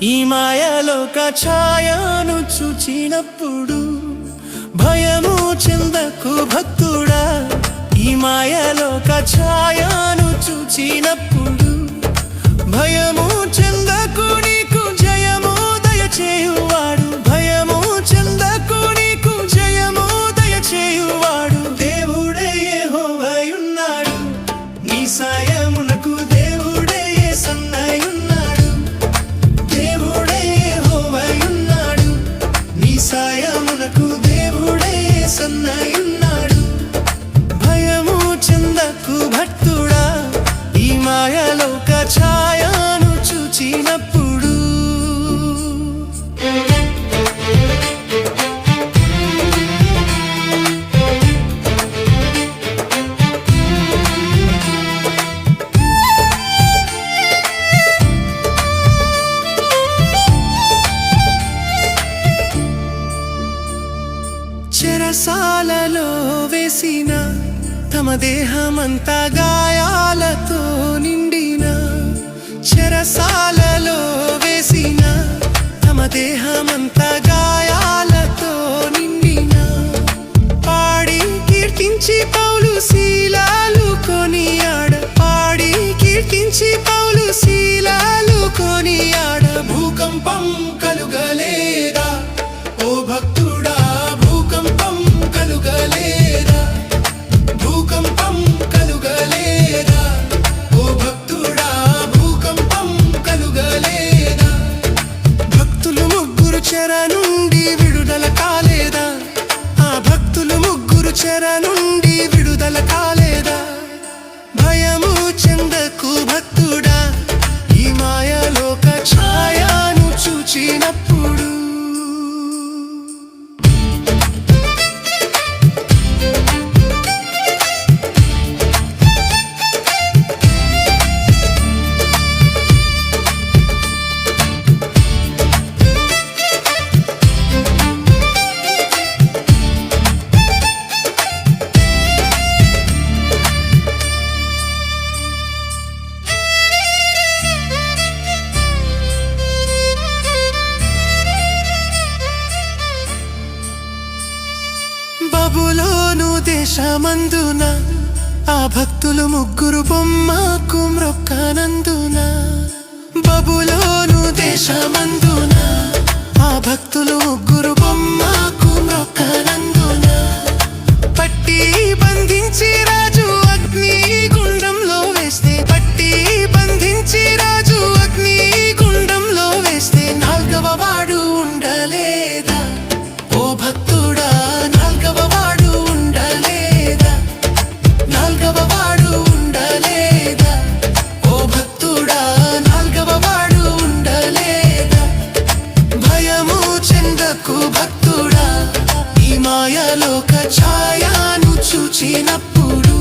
ఈ మాయలోక ఛాయను చూచినప్పుడు భయము చెందకు భక్తుడా. ఈ మాయలోక ఛాయను చూచినప్పుడు భయము చెందకు, నీకు జయము దయచేయువాడు. భయము చెందకు, నీకు జయము దయచేయువాడు. దేవుడే యెహోవాయున్నాడు, నీ సాయమునకు దేవుడే యేసన్నయున్నాడు. దేవుడే యెహోవాయున్నాడు, నీ సాయమునకు దేవుడే యేసన్నయున్నాడు. భయము చెందకు భక్తుడా, ఈ మాయలోక ఛాయను చూచినప్పుడు. చెరసాలలో వేసిన తమ దేహమంతా గాయాలతో నిండిన, చెరసాలలో వేసిన తమ దేహమంతా గాయాలతో నిండిన, పాడి కీర్తించి పౌలు శీలాలు కొనియాడ. పాడి కీర్తించి పౌలు శీలాలు కొనియాడ. భూకంపం కలుగలేదా ఓ భక్తుడా, భూకంపం కలుగలేదా, భూకంపం కలుగలేదా ఓ భక్తుడా, భూకంపం కలుగలేదా. భక్తులు ముగ్గురు చెర నుండి విడుదల కాలేదా, ఆ భక్తులు ముగ్గురు చెర నుండి విడుదల కాలేదా. భయము చెందకు భక్తుడా, ఈ మాయలోక ఛాయను చూచినప్పుడు. బబులోను దేశమందున ఆ భక్తులు ముగ్గురు బొమ్మకు మ్రొక్కనందున, బబులోను దేశమందున ఆ భక్తులు ముగ్గురు బొమ్మకు మ్రొక్కనందున, పట్టి బంధించి రాజు అగ్ని గుండంలో వేస్తే, పట్టి బంధించి రాజు అగ్ని గుండంలో వేస్తే, నాల్గవ వాడు ఉండలేదా ఓ భక్తుడా, నాల్గవ వాడు ఉండలేదా, నాల్గవ వాడు ఉండలేదా ఓ భక్తుడా, నాల్గవ వాడు ఉండలేదా. భయము చెందకు భక్తుడా, ఈ మాయలోక ఛాయను చూచినప్పుడు.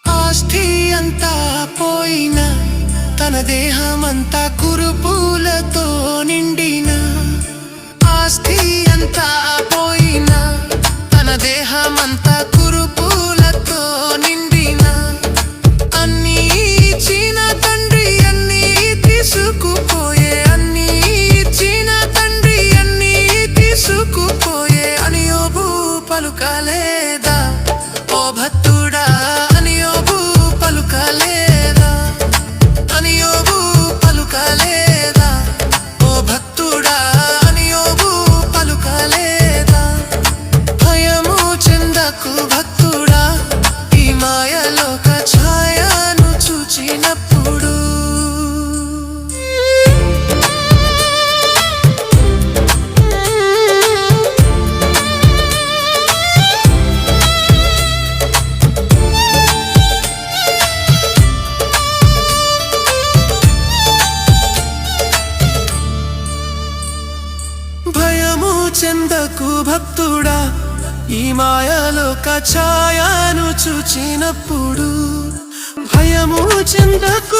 ఆస్తి అంతా పోయిన, తన దేహమంతా కురుపులతో నిండిన, ఆస్తి అంతా పోయిన, తన దేహమంతా కురుపులతో నిండిన, అన్నీ ఇచ్చిన తండ్రి అన్నీ తీసుకుపోయే, అన్నీ ఇచ్చిన తండ్రి అన్నీ తీసుకుపోయే అని యోబు పలుకలేదా ఓ భక్తుడా, అని యోబు పలుకలేదా, అని యోబు పలుకలేదా ఓ భక్తుడా, అని యోబు పలుకలేదా. భయము చెందకు భక్తుడా, ఈ మాయలోక ఛాయను చూచినప్పుడు. భయము చెందకు భక్తుడా, ఈ మాయలోక ఛాయను చూచినప్పుడు. భయము చెందకు